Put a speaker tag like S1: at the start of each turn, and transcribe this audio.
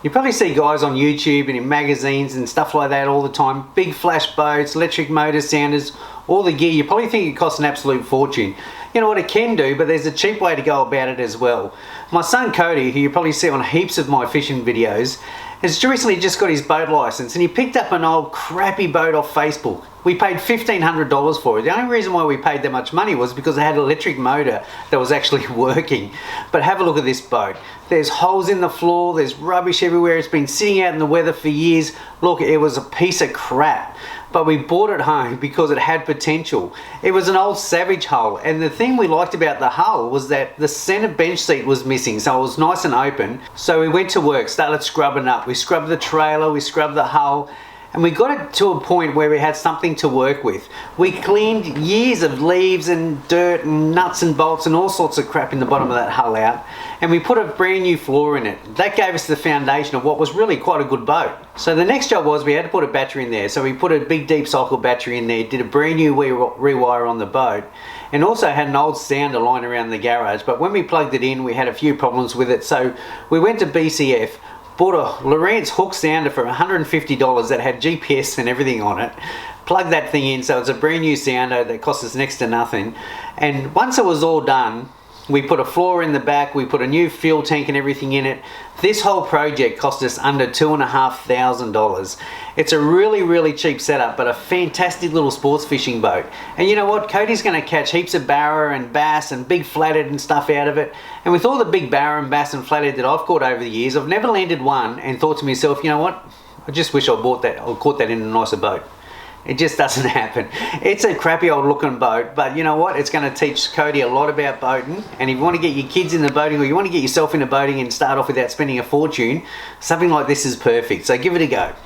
S1: You probably see guys on YouTube and in magazines and stuff like that all the time. Big flash boats, electric motor sounders, all the gear. You probably think it costs an absolute fortune. You know what, it can do, but there's a cheap way to go about it as well. My son Cody, who you probably see on heaps of my fishing videos, has recently just got his boat license, and he picked up an old crappy boat off Facebook. We paid $1,500 for it. The only reason why we paid that much money was because it had an electric motor that was actually working. But have a look at this boat. There's holes in the floor, there's rubbish everywhere. It's been sitting out in the weather for years. Look, it was a piece of crap. But we bought it home because it had potential. It was an old Savage hull, and the thing we liked about the hull was that the center bench seat was missing, so it was nice and open. So we went to work, started scrubbing up. We scrubbed the trailer, we scrubbed the hull, and we got it to a point where we had something to work with. We cleaned years of leaves and dirt and nuts and bolts and all sorts of crap in the bottom of that hull out, and we put a brand new floor in it. That gave us the foundation of what was really quite a good boat. So the next job was we had to put a battery in there. So we put a big deep cycle battery in there, did a brand new rewire on the boat, and also had an old sounder lying around the garage. But when we plugged it in, we had a few problems with it. So we went to BCF, bought a Lowrance hook sounder for $150 that had GPS and everything on it, plugged that thing in, so it's a brand new sounder that cost us next to nothing. And once it was all done, we put a floor in the back, we put a new fuel tank and everything in it. This whole project cost us under $2,500. It's a really cheap setup, but a fantastic little sports fishing boat. And you know what? Cody's going to catch heaps of barra and bass and big flathead and stuff out of it. And with all the big barra and bass and flathead that I've caught over the years, I've never landed one and thought to myself, you know what? I just wish I bought that or caught that in a nicer boat. It just doesn't happen. It's a crappy old looking boat, but you know what? It's going to teach Cody a lot about boating. And if you want to get your kids into boating, or you want to get yourself into boating and start off without spending a fortune, something like this is perfect. So give it a go.